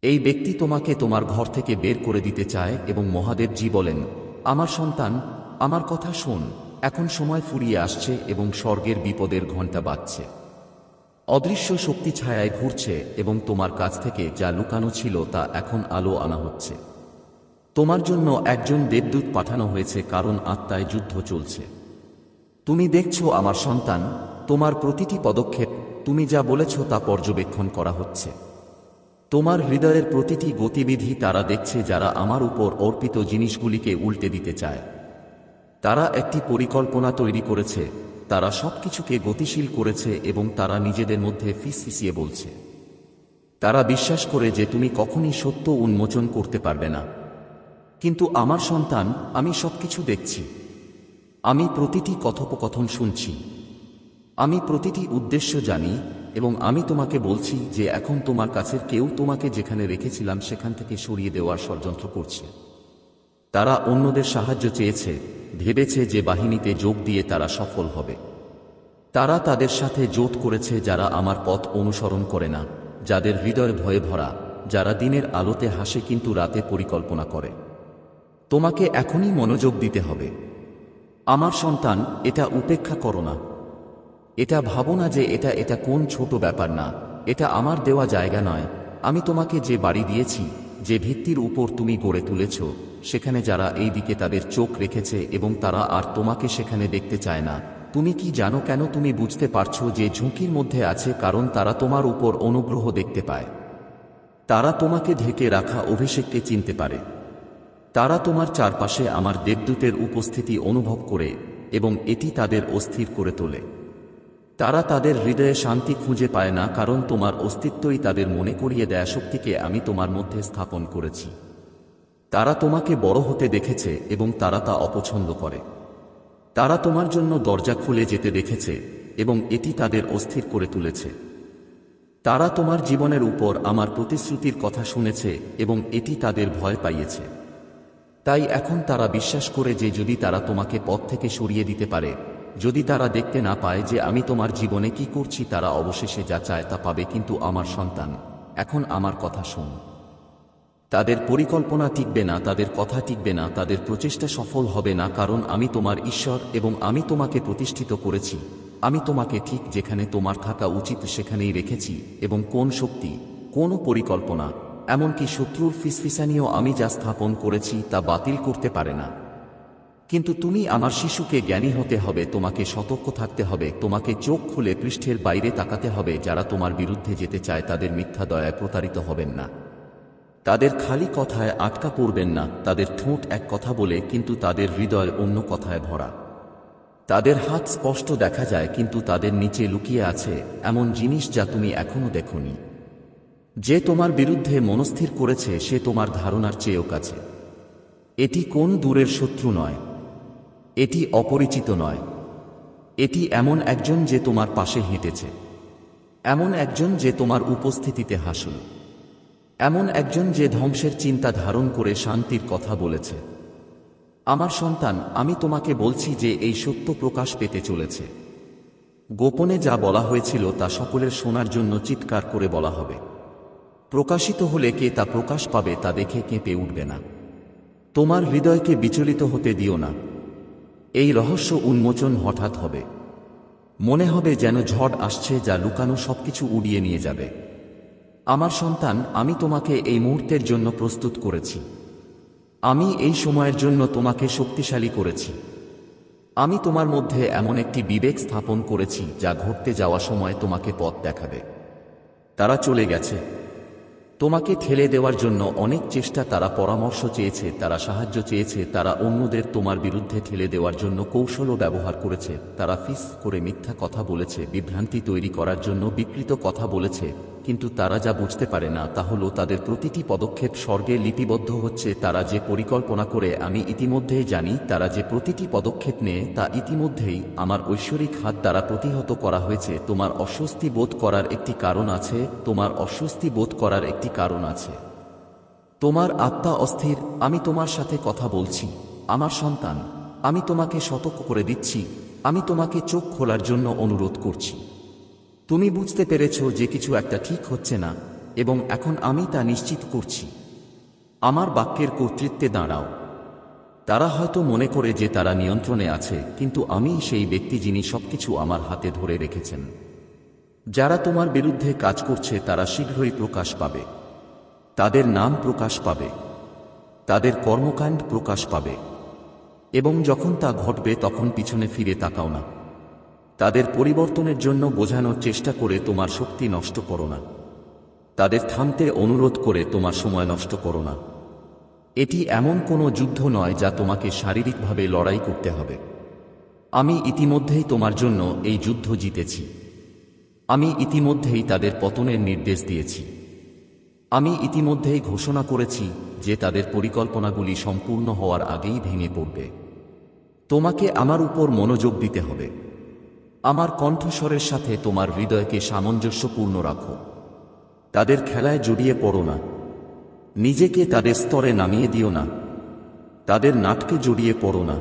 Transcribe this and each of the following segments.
এই ব্যক্তি তোমাকে তোমার ঘর থেকে বের করে দিতে চায় এবং মহাদেবজি বলেন, আমার সন্তান, আমার কথা শোন, এখন সময় ফুরিয়ে আসছে এবং স্বর্গের বিপদের ঘণ্টা বাজছে। অদৃশ্য শক্তি ছায়ায় ঘুরছে এবং তোমার কাছ থেকে যা লুকানো ছিল তা এখন আলো আনা হচ্ছে। তোমার জন্য একজন দেবদূত পাঠানো হয়েছে, কারণ আত্মায় যুদ্ধ চলছে। তুমি দেখছো আমার সন্তান, তোমার প্রতিটি পদক্ষেপ, তুমি যা বলেছ তা পর্যবেক্ষণ করা হচ্ছে। তোমার হৃদয়ের প্রতিটি গতিবিধি তারা দেখছে, যারা আমার উপর অর্পিত জিনিসগুলিকে উল্টে দিতে চায়। তারা একটি পরিকল্পনা তৈরি করেছে, তারা সবকিছুকে গতিশীল করেছে এবং তারা নিজেদের মধ্যে ফিসফিসিয়ে বলছে। তারা বিশ্বাস করে যে তুমি কখনই সত্য উন্মোচন করতে পারবে না। কিন্তু আমার সন্তান, আমি সবকিছু দেখছি। আমি প্রতিটি কথোপকথন শুনছি। আমি প্রতিটি উদ্দেশ্য জানি এবং আমি তোমাকে বলছি যে এখন তোমার কাছের কেউ তোমাকে যেখানে রেখেছিলাম সেখান থেকে সরিয়ে দেওয়ার ষড়যন্ত্র করছে। তারা অন্যদের সাহায্য চেয়েছে, ভেবেছে যে বাহিনীতে যোগ দিয়ে তারা সফল হবে। তারা তাদের সাথে জোট করেছে যারা আমার পথ অনুসরণ করে না, যাদের হৃদয় ভয়ে ভরা, যারা দিনের আলোতে হাসে কিন্তু রাতে পরিকল্পনা করে। তোমাকে এখনই মনোযোগ দিতে হবে। আমার সন্তান, এটা উপেক্ষা করো না। এটা ভাবো না যে এটা কোন ছোট ব্যাপার না, এটা আমার দেওয়া জায়গা নয়। আমি তোমাকে যে বাড়ি দিয়েছি, যে ভিত্তির উপর তুমি গড়ে তুলেছ, সেখানে যারা এই দিকে তাদের চোখ রেখেছে এবং তারা আর তোমাকে সেখানে দেখতে চায় না। তুমি কি জানো কেন? তুমি বুঝতে পারছো যে ঝুঁকির মধ্যে আছে, কারণ তারা তোমার উপর অনুগ্রহ দেখতে পায়। তারা তোমাকে ঢেকে রাখা অভিষেককে চিনতে পারে। তারা তোমার চারপাশে আমার দেবদূতের উপস্থিতি অনুভব করে এবং এটি তাদের অস্থির করে তোলে। তারা তাদের হৃদয়ে শান্তি খুঁজে পায় না, কারণ তোমার অস্তিত্বই তাদের মনে করিয়ে দেয়া শক্তিকে আমি তোমার মধ্যে স্থাপন করেছি। তারা তোমাকে বড় হতে দেখেছে এবং তারা তা অপছন্দ করে। তারা তোমার জন্য দরজা খুলে যেতে দেখেছে এবং এটি তাদের অস্থির করে তুলেছে। তারা তোমার জীবনের উপর আমার প্রতিশ্রুতির কথা শুনেছে এবং এটি তাদের ভয় পাইয়েছে। তাই এখন তারা বিশ্বাস করে যে যদি তারা তোমাকে পথ থেকে সরিয়ে দিতে পারে, যদি তারা দেখতে না পায় যে আমি তোমার জীবনে কি করছি, তারা অবশেষে যা চায় তা পাবে। কিন্তু আমার সন্তান, এখন আমার কথা শোন। তাদের পরিকল্পনা টিকবে না, তাদের কথা টিকবে না, তাদের প্রচেষ্টা সফল হবে না, কারণ আমি তোমার ঈশ্বর এবং আমি তোমাকে প্রতিষ্ঠিত করেছি। আমি তোমাকে ঠিক যেখানে তোমার থাকা উচিত সেখানেই রেখেছি এবং কোন শক্তি, কোন পরিকল্পনা, এমনকি শত্রুর ফিসফিসানিও আমি যা স্থাপন করেছি তা বাতিল করতে পারে না। কিন্তু তুমি আমার শিশুকে জ্ঞানী হতে হবে, তোমাকে সতর্ক থাকতে হবে, তোমাকে চোখ খুলে পৃষ্ঠের বাইরে তাকাতে হবে। যারা তোমার বিরুদ্ধে যেতে চায় তাদের মিথ্যা দয়ায় প্রতারিত হবেন না। তাদের খালি কথায় আটকা পড়বেন না। তাদের ঠোঁট এক কথা বলে কিন্তু তাদের হৃদয় অন্য কথায় ভরা। তাদের হাত স্পষ্ট দেখা যায় কিন্তু তাদের নিচে লুকিয়ে আছে এমন জিনিস যা তুমি এখনো দেখোনি। যে তোমার বিরুদ্ধে মনস্থির করেছে সে তোমার ধারণার চেয়েও কাছে। এটি কোন দূরের শত্রু নয়, এটি অপরিচিত নয়। এটি এমন একজন যে তোমার পাশে হেঁটেছে, এমন একজন যে তোমার উপস্থিতিতে হাসল, এমন একজন যে ধ্বংসের চিন্তা ধারণ করে শান্তির কথা বলেছে। আমার সন্তান, আমি তোমাকে বলছি যে এই সত্য প্রকাশ পেতে চলেছে। গোপনে যা বলা হয়েছিল তা সকলের শোনার জন্য চিৎকার করে বলা হবে। প্রকাশিত হলে কে তা প্রকাশ পাবে তা দেখে কেঁপে উঠবে না। তোমার হৃদয়কে বিচলিত হতে দিও না। এই রহস্য উন্মোচন হঠাৎ হবে। মনে হবে যেন ঝড় আসছে যা লুকানো সবকিছু উড়িয়ে নিয়ে যাবে। আমার সন্তান, আমি তোমাকে এই মুহূর্তের জন্য প্রস্তুত করেছি। আমি এই সময়ের জন্য তোমাকে শক্তিশালী করেছি। আমি তোমার মধ্যে এমন একটি বিবেক স্থাপন করেছি যা ঘটতে যাওয়া সময় তোমাকে পথ দেখাবে। তারা চলে গেছে তোমাকে ঠেলে দেওয়ার জন্য অনেক চেষ্টা, তারা পরামর্শ চেয়েছে, তারা সাহায্য চেয়েছে, তারা অন্যদের তোমার বিরুদ্ধে ঠেলে দেওয়ার জন্য কৌশলও ব্যবহার করেছে। তারা ফিস করে মিথ্যা কথা বলেছে, বিভ্রান্তি তৈরি করার জন্য বিকৃত কথা বলেছে। কিন্তু তারা যা বুঝতে পারে না তা হলো তাদের প্রতিটি পদক্ষেপ স্বর্গে লিপিবদ্ধ হচ্ছে। তারা যে পরিকল্পনা করে আমি ইতিমধ্যেই জানি, তারা যে প্রতিটি পদক্ষেপ নেয় তা ইতিমধ্যেই আমার ঐশ্বরিক হাত দ্বারা প্রতিহত করা হয়েছে। তোমার অস্বস্তি বোধ করার একটি কারণ আছে, তোমার অস্বস্তি বোধ করার একটি কারণ আছে। তোমার আত্মা অস্থির। আমি তোমার সাথে কথা বলছি আমার সন্তান। আমি তোমাকে সতর্ক করে দিচ্ছি। আমি তোমাকে চোখ খোলার জন্য অনুরোধ করছি। তুমি বুঝতে পেরেছ যে কিছু একটা ঠিক হচ্ছে না, এবং এখন আমি তা নিশ্চিত করছি। আমার বাক্যের কর্তৃত্বে দাঁড়াও। তারা হয়তো মনে করে যে তারা নিয়ন্ত্রণে আছে, কিন্তু আমি সেই ব্যক্তি যিনি সবকিছু আমার হাতে ধরে রেখেছেন। যারা তোমার বিরুদ্ধে কাজ করছে তারা শীঘ্রই প্রকাশ পাবে। তাদের নাম প্রকাশ পাবে, তাদের কর্মকাণ্ড প্রকাশ পাবে, এবং যখন তা ঘটবে তখন পিছনে ফিরে তাকাও না। তাদের পরিবর্তনের জন্য বোঝানোর চেষ্টা করে তোমার শক্তি নষ্ট করো না। তাদের থামতে অনুরোধ করে তোমার সময় নষ্ট করো না। এটি এমন কোনো যুদ্ধ নয় যা তোমাকে শারীরিকভাবে লড়াই করতে হবে। আমি ইতিমধ্যেই তোমার জন্য এই যুদ্ধ জিতেছি। আমি ইতিমধ্যেই তাদের পতনের নির্দেশ দিয়েছি। আমি ইতিমধ্যেই ঘোষণা করেছি যে তাদের পরিকল্পনাগুলি সম্পূর্ণ হওয়ার আগেই ভেঙে পড়বে। তোমাকে আমার উপর মনোযোগ দিতে হবে। আমার কণ্ঠস্বরের সাথে তোমার হৃদয়কে সামঞ্জস্যপূর্ণ রাখো। তাদের খেলায় জড়িয়ে পড়ো না। নিজেকে তাদের স্তরে নামিয়ে দিও না। তাদের নাটকে জড়িয়ে পড়ো না।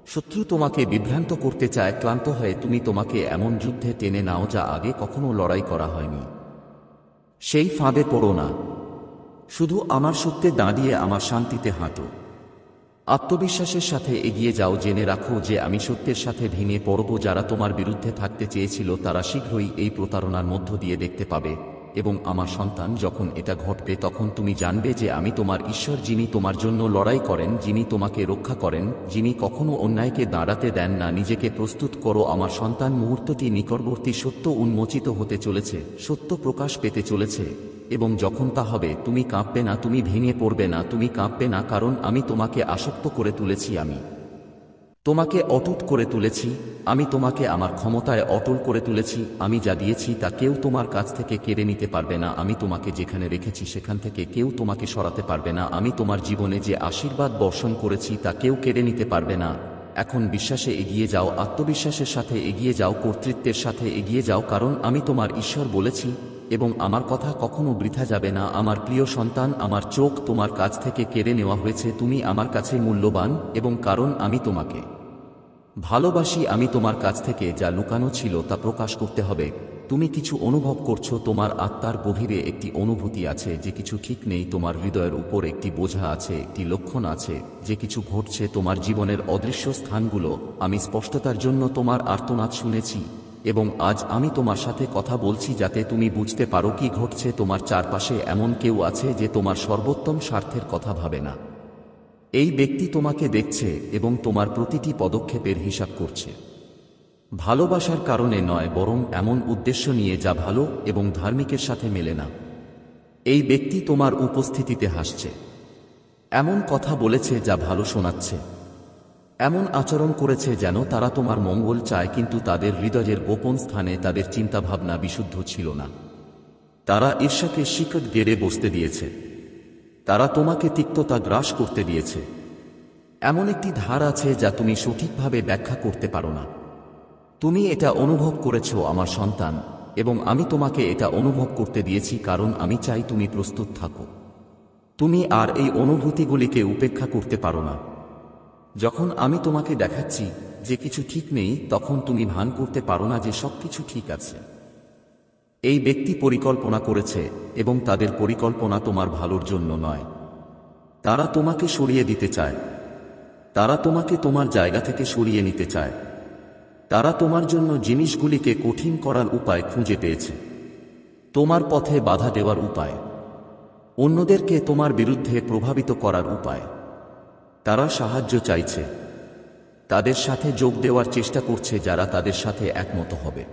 শত্রু তোমাকে বিভ্রান্ত করতে চায়। ক্লান্ত হয়ে তুমি তোমাকে এমন যুদ্ধে টেনে নাও যা আগে কখনো লড়াই করা হয়নি। সেই ফাঁদে পড়ো না। শুধু আমার সত্যে দাঁড়িয়ে আমার শান্তিতে হাঁটো। আত্মবিশ্বাসের সাথে এগিয়ে যাও। জেনে রাখো যে আমি সত্যের সাথে ভেঙে পড়ব। যারা তোমার বিরুদ্ধে থাকতে চেয়েছিল তারা শীঘ্রই এই প্রতারণার মধ্য দিয়ে দেখতে পাবে, এবং আমার সন্তান, যখন এটা ঘটবে তখন তুমি জানবে যে আমি তোমার ঈশ্বর, যিনি তোমার জন্য লড়াই করেন, যিনি তোমাকে রক্ষা করেন, যিনি কখনো অন্যায়কে দাঁড়াতে দেন না। নিজেকে প্রস্তুত করো আমার সন্তান। মুহূর্তটি নিকটবর্তী। সত্য উন্মোচিত হতে চলেছে, সত্য প্রকাশ পেতে চলেছে, এবং যখন তা হবে তুমি কাঁপবে না, তুমি ভেঙে পড়বে না, তুমি কাঁপবে না, কারণ আমি তোমাকে আসক্ত করে তুলেছি। আমি তোমাকে অটুট করে তুলেছি। আমি তোমাকে আমার ক্ষমতায় অটল করে তুলেছি। আমি যা দিয়েছি তা কেউ তোমার কাছ থেকে কেড়ে নিতে পারবে না। আমি তোমাকে যেখানে রেখেছি সেখান থেকে কেউ তোমাকে সরাতে পারবে না। আমি তোমার জীবনে যে আশীর্বাদ বর্ষণ করেছি তা কেউ কেড়ে নিতে পারবে না। এখন বিশ্বাসে এগিয়ে যাও, আত্মবিশ্বাসের সাথে এগিয়ে যাও, কর্তৃত্বের সাথে এগিয়ে যাও, কারণ আমি তোমার ঈশ্বর বলেছি, এবং আমার কথা কখনো বৃথা যাবে না। আমার প্রিয় সন্তান, আমার চোখ তোমার কাছ থেকে কেড়ে নেওয়া হয়েছে। তুমি আমার কাছে মূল্যবান, এবং কারণ আমি তোমাকে ভালোবাসি, আমি তোমার কাছ থেকে যা লুকানো ছিল তা প্রকাশ করতে হবে। তুমি কিছু অনুভব করছো। তোমার আত্মার গভীরে একটি অনুভূতি আছে যে কিছু ঠিক নেই। তোমার হৃদয়ের উপর একটি বোঝা আছে, একটি লক্ষণ আছে যে কিছু ঘটছে তোমার জীবনের অদৃশ্য স্থানগুলো। আমি স্পষ্টতার জন্য তোমার আর্তনাদ শুনেছি, এবং আজ আমি তোমার সাথে কথা বলছি যাতে তুমি বুঝতে পারো কি ঘটছে। তোমার চারপাশে এমন কেউ আছে যে তোমার সর্বোত্তম স্বার্থের কথা ভাবে না। এই ব্যক্তি তোমাকে দেখছে এবং তোমার প্রতিটি পদক্ষেপের হিসাব করছে। ভালোবাসার কারণে নয়, বরং এমন উদ্দেশ্য নিয়ে যা ভালো এবং ধার্মিকের সাথে মেলে না। এই ব্যক্তি তোমার উপস্থিতিতে হাসছে, এমন কথা বলেছে যা ভালো শোনাচ্ছে, এমন আচরণ করেছে যেন তারা তোমার মঙ্গল চায়, কিন্তু তাদের হৃদয়ের গোপন স্থানে তাদের চিন্তাভাবনা বিশুদ্ধ ছিল না। তারা ঈর্ষাকে শিকড় গেড়ে বসতে দিয়েছে। তারা তোমাকে তিক্ততা গ্রাস করতে দিয়েছে। এমন একটি ধার আছে যা তুমি সঠিকভাবে ব্যাখ্যা করতে পারো না। তুমি এটা অনুভব করেছো আমার সন্তান, এবং আমি তোমাকে এটা অনুভব করতে দিয়েছি কারণ আমি চাই তুমি প্রস্তুত থাকো। তুমি আর এই অনুভূতিগুলিকে উপেক্ষা করতে পারো না। যখন আমি তোমাকে দেখাচ্ছি যে কিছু ঠিক নেই, তখন তুমি ভান করতে পারো না যে সবকিছু ঠিক আছে। এই ব্যক্তি পরিকল্পনা করেছে, এবং তাদের পরিকল্পনা তোমার ভালোর জন্য নয়। তারা তোমাকে সরিয়ে দিতে চায়। তারা তোমাকে তোমার জায়গা থেকে সরিয়ে নিতে চায়। তারা তোমার জন্য জিনিসগুলিকে কঠিন করার উপায় খুঁজে পেয়েছে। তোমার পথে বাধা দেওয়ার উপায়, অন্যদেরকে তোমার বিরুদ্ধে প্রভাবিত করার উপায়। তারা সাহায্য চাইছে। তাদের সাথে যোগ দেওয়ার চেষ্টা করছে যারা তাদের সাথে একমত হবে।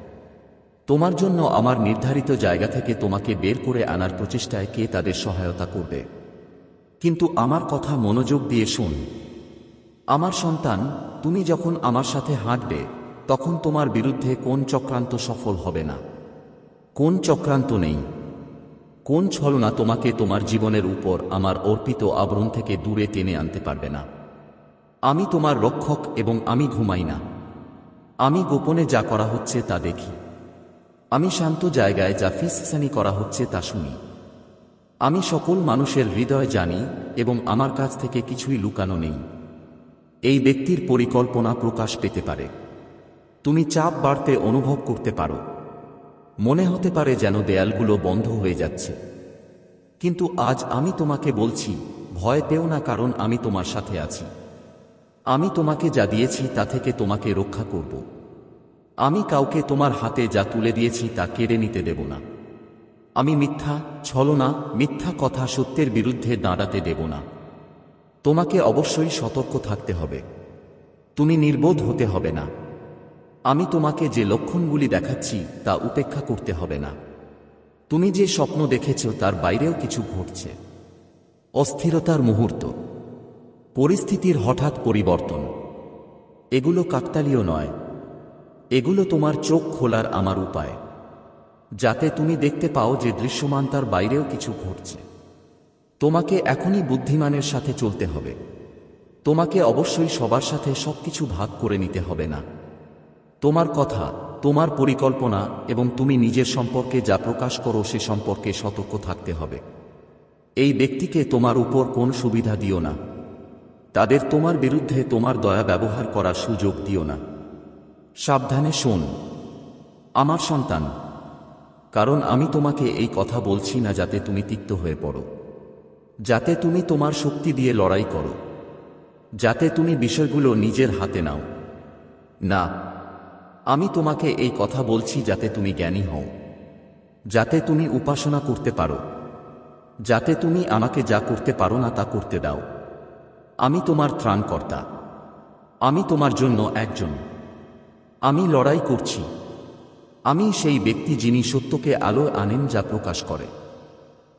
তোমার জন্য আমার নির্ধারিত জায়গা থেকে তোমাকে বের করে আনার প্রচেষ্টায় কে তাদের সহায়তা করবে। কিন্তু আমার কথা মনোযোগ দিয়ে শোন আমার সন্তান, তুমি যখন আমার সাথে হাঁটবে তখন তোমার বিরুদ্ধে কোন চক্রান্ত সফল হবে না। কোন চক্রান্ত নেই, কোন ছলনা তোমাকে তোমার জীবনের উপর আমার অর্পিত আবরণ থেকে দূরে টেনে আনতে পারবে না। আমি তোমার রক্ষক, এবং আমি ঘুমাই না। আমি গোপনে যা করা হচ্ছে তা দেখি। আমি শান্ত জায়গায় যা ফিসফিসানি করা হচ্ছে তা শুনি। আমি সকল মানুষের হৃদয় জানি, এবং আমার কাছ থেকে কিছুই লুকানো নেই। এই ব্যক্তির পরিকল্পনা প্রকাশ পেতে পারে। তুমি চাপ বাড়তে অনুভব করতে পারো। মনে হতে পারে যেন দেয়ালগুলো বন্ধ হয়ে যাচ্ছে, কিন্তু আজ আমি তোমাকে বলছি, ভয় পেও না, কারণ আমি তোমার সাথে আছি। আমি তোমাকে যা দিয়েছি তা থেকে তোমাকে রক্ষা করব। আমি কাউকে তোমার হাতে যা তুলে দিয়েছি তা কেড়ে নিতে দেব না। আমি মিথ্যা, ছলনা, মিথ্যা কথা, সত্যের বিরুদ্ধে দাঁড়াতে দেব না। তোমাকে অবশ্যই সতর্ক থাকতে হবে। তুমি নির্বোধ হতে হবে না। আমি তোমাকে যে লক্ষণগুলি দেখাচ্ছি তা উপেক্ষা করতে হবে না। তুমি যে স্বপ্ন দেখেছ তার বাইরেও কিছু ঘটছে। অস্থিরতার মুহূর্ত, পরিস্থিতির হঠাৎ পরিবর্তন, এগুলো কাকতালীয় নয়। এগুলো তোমার চোখ খোলার আমার উপায়, যাতে তুমি দেখতে পাও যে দৃশ্যমান তার বাইরেও কিছু ঘটছে। তোমাকে এখনই বুদ্ধিমানের সাথে চলতে হবে। তোমাকে অবশ্যই সবার সাথে সবকিছু ভাগ করে নিতে হবে না। তোমার কথা, তোমার পরিকল্পনা এবং তুমি নিজের সম্পর্কে যা প্রকাশ করো সে সম্পর্কে সতর্ক থাকতে হবে। এই ব্যক্তিকে তোমার উপর কোন সুবিধা দিও না। তাদের তোমার বিরুদ্ধে তোমার দয়া ব্যবহার করার সুযোগ দিও না। সাবধানে শোন আমার সন্তান, কারণ আমি তোমাকে এই কথা বলছি না যাতে তুমি তিক্ত হয়ে পড়ো, যাতে তুমি তোমার শক্তি দিয়ে লড়াই করো, যাতে তুমি বিষয়গুলো নিজের হাতে নাও। না, আমি তোমাকে এই কথা বলছি যাতে তুমি জ্ঞানী হও, যাতে তুমি উপাসনা করতে পারো, যাতে তুমি আমাকে যা করতে পারো না তা করতে দাও। আমি তোমার ত্রাণকর্তা। আমি তোমার জন্য একজন। আমি লড়াই করছি। আমি সেই ব্যক্তি যিনি সত্যকে আলোয় আনেন, যা প্রকাশ করে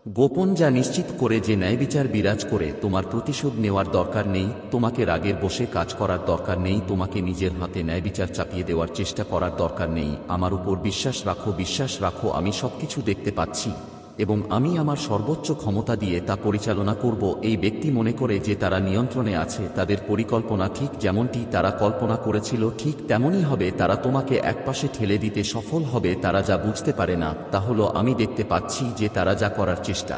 গোপন, যা নিশ্চিত করে যে ন্যায়বিচার বিরাজ করে। তোমার প্রতিশোধ নেওয়ার দরকার নেই, তোমাকে রাগের বসে কাজ করার দরকার নেই, তোমাকে নিজের হাতে ন্যায়বিচার চাপিয়ে দেওয়ার চেষ্টা করার দরকার নেই। আমার উপর বিশ্বাস রাখো, বিশ্বাস রাখো। আমি সবকিছু দেখতে পাচ্ছি এবং আমি আমার সর্বোচ্চ ক্ষমতা দিয়ে তা পরিচালনা করব। এই ব্যক্তি মনে করে যে তারা নিয়ন্ত্রণে আছে। তাদের পরিকল্পনা ঠিক যেমনটি তারা কল্পনা করেছিল ঠিক তেমনই হবে। তারা তোমাকে একপাশে ঠেলে দিতে সফল হবে। তারা যা বুঝতে পারে না তা হলো আমি দেখতে পাচ্ছি যে তারা যা করার চেষ্টা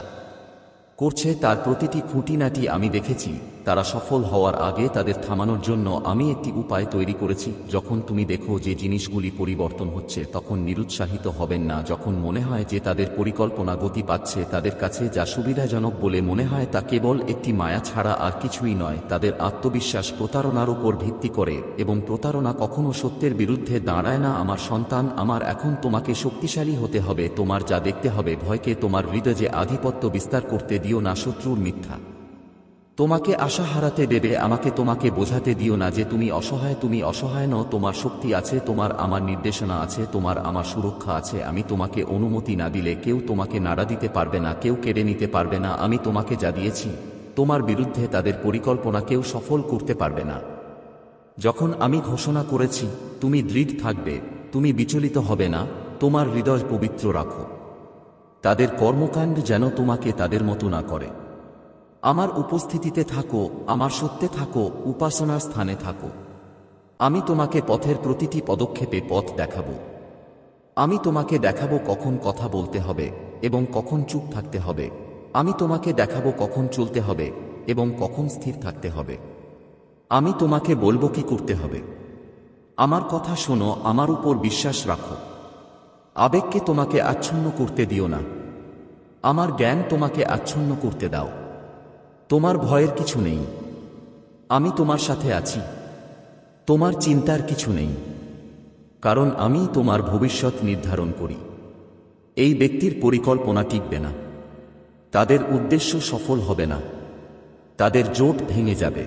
করছে তার প্রতিটি খুঁটিনাটি আমি দেখেছি। তারা সফল হওয়ার আগে তাদের থামানোর জন্য আমি একটি উপায় তৈরি করেছি। যখন তুমি দেখো যে জিনিসগুলি পরিবর্তন হচ্ছে তখন নিরুৎসাহিত হবেন না। যখন মনে হয় যে তাদের পরিকল্পনা গতি পাচ্ছে, তাদের কাছে যা সুবিধাজনক বলে মনে হয় তা কেবল একটি মায়া ছাড়া আর কিছুই নয়। তাদের আত্মবিশ্বাস প্রতারণার উপর ভিত্তি করে এবং প্রতারণা কখনো সত্যের বিরুদ্ধে দাঁড়ায় না। আমার সন্তান, আমার এখন তোমাকে শক্তিশালী হতে হবে। তোমার যা দেখতে হবে, ভয়কে তোমার হৃদয়ে আধিপত্য বিস্তার করতে দিও না। শত্রুর মিথ্যা তোমাকে আশা হারাতে দেবে। আমাকে তোমাকে বোঝাতে দিও না যে তুমি অসহায়। তুমি অসহায় নও। তোমার শক্তি আছে, তোমার আমার নির্দেশনা আছে, তোমার আমার সুরক্ষা আছে। আমি তোমাকে অনুমতি না দিলে কেউ তোমাকে নাড়া দিতে পারবে না, কেউ কেড়ে নিতে পারবে না। আমি তোমাকে যা দিয়েছি, তোমার বিরুদ্ধে তাদের পরিকল্পনা কেউ সফল করতে পারবে না। যখন আমি ঘোষণা করেছি, তুমি দৃঢ় থাকবে, তুমি বিচলিত হবে না। তোমার হৃদয় পবিত্র রাখো। তাদের কর্মকাণ্ড যেন তোমাকে তাদের মতো না করে। আমার উপস্থিতিতে থাকো, আমার সত্যে থাকো, উপাসনার স্থানে থাকো। আমি তোমাকে পথের প্রতিটি পদক্ষেপে পথ দেখাবো। আমি তোমাকে দেখাবো কখন কথা বলতে হবে এবং কখন চুপ থাকতে হবে। আমি তোমাকে দেখাবো কখন চলতে হবে এবং কখন স্থির থাকতে হবে। আমি তোমাকে বলবো কি করতে হবে। আমার কথা শোনো, আমার উপর বিশ্বাস রাখো। আবেগকে তোমাকে আচ্ছন্ন করতে দিও না। আমার জ্ঞান তোমাকে আচ্ছন্ন করতে দাও। তোমার ভয়ের কিছু নেই। আমি তোমার সাথে আছি। তোমার চিন্তার কিছু নেই, কারণ আমি তোমার ভবিষ্যৎ নির্ধারণ করি। এই ব্যক্তির পরিকল্পনা টিকবে না। তাদের উদ্দেশ্য সফল হবে না। তাদের জোট ভেঙে যাবে।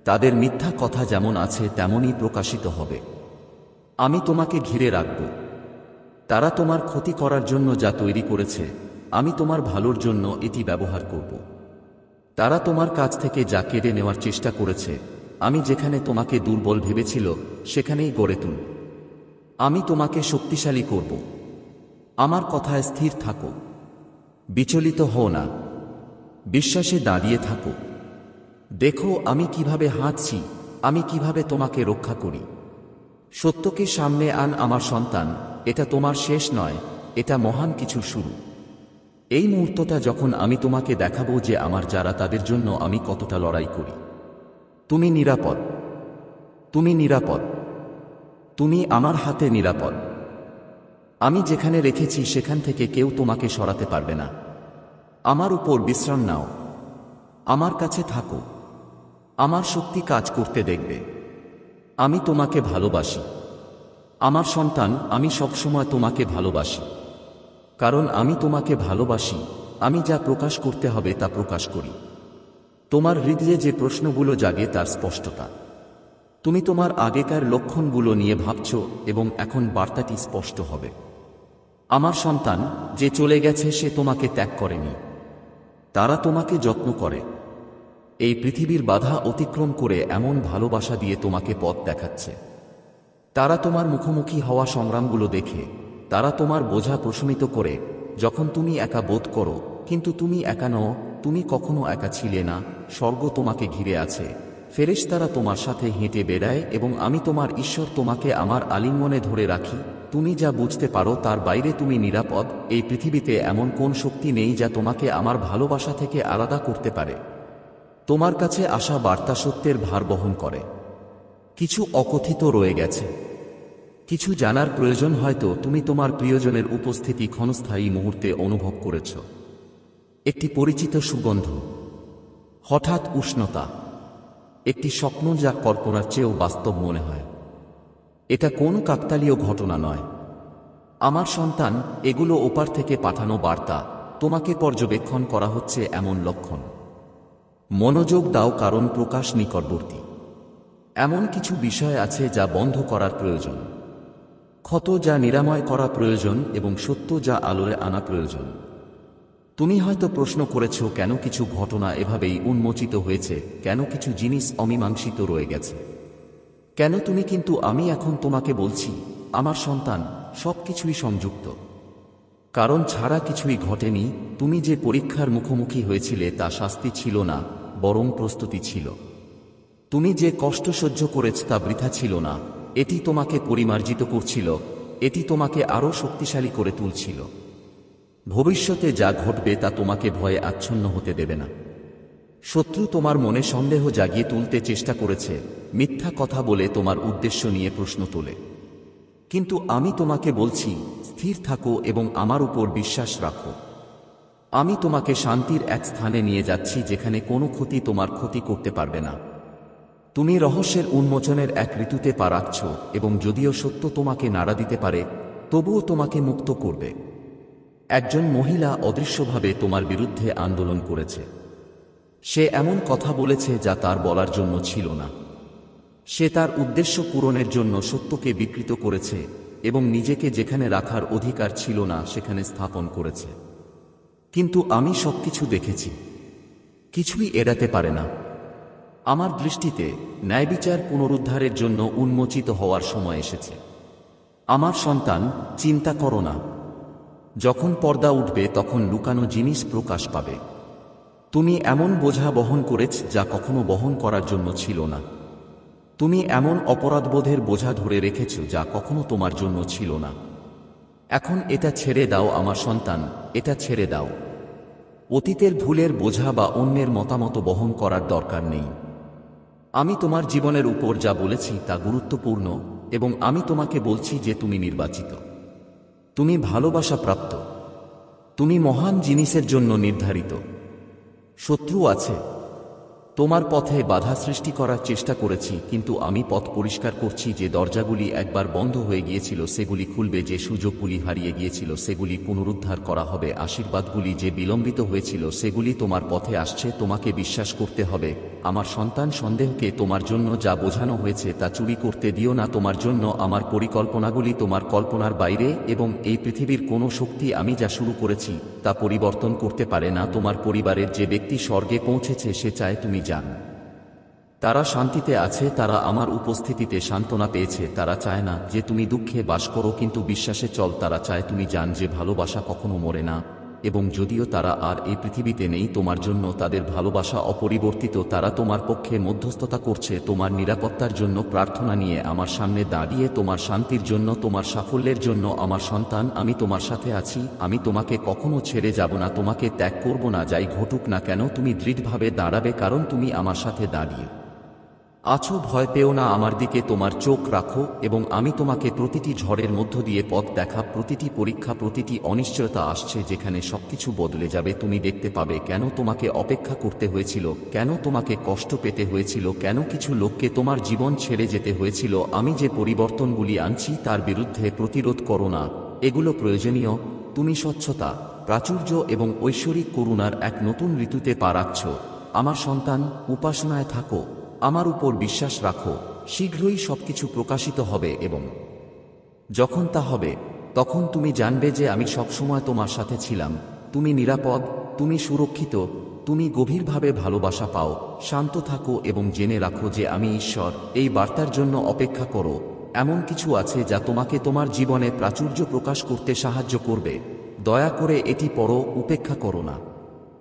তাদের মিথ্যা কথা যেমন আছে তেমনই প্রকাশিত হবে। আমি তোমাকে ঘিরে রাখব। তারা তোমার ক্ষতি করার জন্য যা তৈরি করেছে, আমি তোমার ভালোর জন্য এটি ব্যবহার করব। তারা তোমার কাছ থেকে যা কেড়ে নেওয়ার চেষ্টা করেছে, আমি যেখানে তোমাকে দুর্বল ভেবেছিল সেখানেই গড়ে তুলব। আমি তোমাকে শক্তিশালী করব। আমার কথায় স্থির থাকো। বিচলিত হও না। বিশ্বাসে দাঁড়িয়ে থাকো। দেখো আমি কিভাবে হাঁটছি, আমি কিভাবে তোমাকে রক্ষা করি। সত্যকে সামনে আন আমার সন্তান। এটা তোমার শেষ নয়, এটা মহান কিছুর শুরু। এই মুহূর্তটা যখন আমি তোমাকে দেখাবো যে আমার যারা তাদের জন্য আমি কতটা লড়াই করি। তুমি নিরাপদ। তুমি নিরাপদ। তুমি আমার হাতে নিরাপদ। আমি যেখানে রেখেছি সেখান থেকে কেউ তোমাকে সরাতে পারবে না। আমার উপর বিশ্রাম নাও, আমার কাছে থাকো, আমার শক্তি কাজ করতে দেখবে। আমি তোমাকে ভালোবাসি আমার সন্তান, আমি সবসময় তোমাকে ভালোবাসি। কারণ আমি তোমাকে ভালোবাসি, আমি যা প্রকাশ করতে হবে তা প্রকাশ করি। তোমার হৃদয়ে যে প্রশ্নগুলো জাগে তার স্পষ্টতা। তুমি তোমার আগেকার লক্ষণগুলো নিয়ে ভাবছ এবং এখন বার্তাটি স্পষ্ট হবে। আমার সন্তান, যে চলে গেছে সে তোমাকে ত্যাগ করেনি, তারা তোমাকে যত্ন করে। এই পৃথিবীর বাধা অতিক্রম করে এমন ভালোবাসা দিয়ে তোমাকে পথ দেখাচ্ছে। তারা তোমার মুখোমুখি হওয়া সংগ্রামগুলো দেখে, তারা তোমার বোঝা প্রশমিত করে। যখন তুমি একা বোধ করো, কিন্তু তুমি একা নও, তুমি কখনো একা ছিলে না। স্বর্গ তোমাকে ঘিরে আছে, ফেরেশতারা তোমার সাথে হেঁটে বেড়ায় এবং আমি তোমার ঈশ্বর তোমাকে আমার আলিঙ্গনে ধরে রাখি। তুমি যা বুঝতে পারো তার বাইরে তুমি নিরাপদ। এই পৃথিবীতে এমন কোন শক্তি নেই যা তোমাকে আমার ভালোবাসা থেকে আলাদা করতে পারে। তোমার কাছে আসা বার্তা সত্যের ভার বহন করে। কিছু অকথিত রয়ে গেছে, কিছু জানার প্রয়োজন। হয়তো তুমি তোমার প্রিয়জনের উপস্থিতি ক্ষণস্থায়ী মুহূর্তে অনুভব করেছ। একটি পরিচিত সুগন্ধ, হঠাৎ উষ্ণতা, একটি স্বপ্ন যা কল্পনার চেয়েও বাস্তব মনে হয়। এটা কোনো কাকতালীয় ঘটনা নয় আমার সন্তান, এগুলো ওপার থেকে পাঠানো বার্তা। তোমাকে পর্যবেক্ষণ করা হচ্ছে এমন লক্ষণ। মনোযোগ দাও, কারণ প্রকাশ নিকটবর্তী। এমন কিছু বিষয় আছে যা বন্ধ করার প্রয়োজন, ক্ষত যা নিরাময় করা প্রয়োজন এবং সত্য যা আলোরে আনা প্রয়োজন। তুমি হয়তো প্রশ্ন করেছ, কেন কিছু ঘটনা এভাবেই উন্মোচিত হয়েছে, কেন কিছু জিনিস অমীমাংসিত রয়ে গেছে, কেন তুমি? কিন্তু আমি এখন তোমাকে বলছি, আমার সন্তান, সবকিছুই সংযুক্ত। কারণ ছাড়া কিছুই ঘটেনি। তুমি যে পরীক্ষার মুখোমুখি হয়েছিলে তা শাস্তি ছিল না, বরং প্রস্তুতি ছিল। তুমি যে কষ্ট সহ্য করেছ তা বৃথা ছিল না, এটি তোমাকে পরিমার্জিত করছিল, এটি তোমাকে আরও শক্তিশালী করে তুলছিল। ভবিষ্যতে যা ঘটবে তা তোমাকে ভয়ে আচ্ছন্ন হতে দেবে না। শত্রু তোমার মনে সন্দেহ জাগিয়ে তুলতে চেষ্টা করেছে, মিথ্যা কথা বলে তোমার উদ্দেশ্য নিয়ে প্রশ্ন তোলে। কিন্তু আমি তোমাকে বলছি, স্থির থাকো এবং আমার উপর বিশ্বাস রাখো। আমি তোমাকে শান্তির এক স্থানে নিয়ে যাচ্ছি যেখানে কোনো ক্ষতি তোমার ক্ষতি করতে পারবে না। তুমি রহস্যের উন্মোচনের এক ঋতুতে পা রাখছ এবং যদিও সত্য তোমাকে নাড়া দিতে পারে, তবুও তোমাকে মুক্ত করবে। একজন মহিলা অদৃশ্যভাবে তোমার বিরুদ্ধে আন্দোলন করেছে। সে এমন কথা বলেছে যা তার বলার জন্য ছিল না। সে তার উদ্দেশ্য পূরণের জন্য সত্যকে বিকৃত করেছে এবং নিজেকে যেখানে রাখার অধিকার ছিল না সেখানে স্থাপন করেছে। কিন্তু আমি সবকিছু দেখেছি, কিছুই এড়াতে পারে না। আমার দৃষ্টিতে ন্যায়বিচার পুনরুদ্ধারের জন্য উন্মোচিত হওয়ার সময় এসেছে। আমার সন্তান, চিন্তা করো না। যখন পর্দা উঠবে তখন লুকানো জিনিস প্রকাশ পাবে। তুমি এমন বোঝা বহন করেছ যা কখনো বহন করার জন্য ছিল না। তুমি এমন অপরাধবোধের বোঝা ধরে রেখেছ যা কখনো তোমার জন্য ছিল না। এখন এটা ছেড়ে দাও আমার সন্তান, এটা ছেড়ে দাও। অতীতের ভুলের বোঝা বা অন্যের মতামত বহন করার দরকার নেই। আমি তোমার জীবনের উপর যা বলেছি তা গুরুত্বপূর্ণ এবং আমি তোমাকে বলছি যে তুমি নির্বাচিত, তুমি ভালোবাসা প্রাপ্ত, তুমি মহান জিনিসের জন্য নির্ধারিত। শত্রু আছে, তোমার পথে বাধা সৃষ্টি করার চেষ্টা করেছি, কিন্তু আমি পথ পরিষ্কার করছি। যে দরজাগুলি একবার বন্ধ হয়ে গিয়েছিল সেগুলি খুলবে, যে সুযোগগুলি হারিয়ে গিয়েছিল সেগুলি পুনরুদ্ধার করা হবে, আশীর্বাদগুলি যে বিলম্বিত হয়েছিল সেগুলি তোমার পথে আসছে। তোমাকে বিশ্বাস করতে হবে আমার সন্তান। সন্দেহকে তোমার জন্য যা বোঝানো হয়েছে তা চুরি করতে দিও না। তোমার জন্য আমার পরিকল্পনাগুলি তোমার কল্পনার বাইরে এবং এই পৃথিবীর কোনো শক্তি আমি যা শুরু করেছি তা পরিবর্তন করতে পারে না। তোমার পরিবারের যে ব্যক্তি স্বর্গে পৌঁছেছে সে চায় তুমি যান। তারা শান্তিতে আছে, তারা আমার উপস্থিতিতে সান্ত্বনা পেয়েছে। তারা চায় না যে তুমি দুঃখে বাস করো, কিন্তু বিশ্বাসে চল। তারা চায় তুমি জান যে ভালোবাসা কখনো মরে না এবং যদিও তারা আর এই পৃথিবীতে নেই, তোমার জন্য তাদের ভালোবাসা অপরিবর্তিত। তারা তোমার পক্ষে মধ্যস্থতা করছে, তোমার নিরাপত্তার জন্য প্রার্থনা নিয়ে আমার সামনে দাঁড়িয়ে, তোমার শান্তির জন্য, তোমার সাফল্যের জন্য। আমার সন্তান, আমি তোমার সাথে আছি। আমি তোমাকে কখনো ছেড়ে যাব না, তোমাকে ত্যাগ করব না। যাই ঘটুক না কেন তুমি দৃঢ়ভাবে দাঁড়াবে, কারণ তুমি আমার সাথে দাঁড়িয়ে আছো, ভয় পেও না, আমার দিকে তোমার চোখ রাখো এবং আমি তোমাকে প্রতিটি ঝড়ের মধ্য দিয়ে পথ দেখা, প্রতিটি পরীক্ষা, প্রতিটি অনিশ্চয়তা আসছে যেখানে সবকিছু বদলে যাবে। তুমি দেখতে পাবে কেন তোমাকে অপেক্ষা করতে হয়েছিল, কেন তোমাকে কষ্ট পেতে হয়েছিল, কেন কিছু লোককে তোমার জীবন ছেড়ে যেতে হয়েছিল। আমি যে পরিবর্তনগুলি আনছি তার বিরুদ্ধে প্রতিরোধ করো না, এগুলো প্রয়োজনীয়। তুমি স্বচ্ছতা, প্রাচুর্য এবং ঐশ্বরিক করুণার এক নতুন ঋতুতে পা রাখছ। আমার সন্তান, উপাসনায় থাকো, আমার উপর বিশ্বাস রাখো। শীঘ্রই সবকিছু প্রকাশিত হবে এবং যখন তা হবে তখন তুমি জানবে যে আমি সবসময় তোমার সাথে ছিলাম। তুমি নিরাপদ, তুমি সুরক্ষিত, তুমি গভীরভাবে ভালোবাসা পাও। শান্ত থাকো এবং জেনে রাখো যে আমি ঈশ্বর। এই বার্তার জন্য অপেক্ষা করো। এমন কিছু আছে যা তোমাকে তোমার জীবনে প্রাচুর্য প্রকাশ করতে সাহায্য করবে। দয়া করে এটি পড়ো, উপেক্ষা করো না।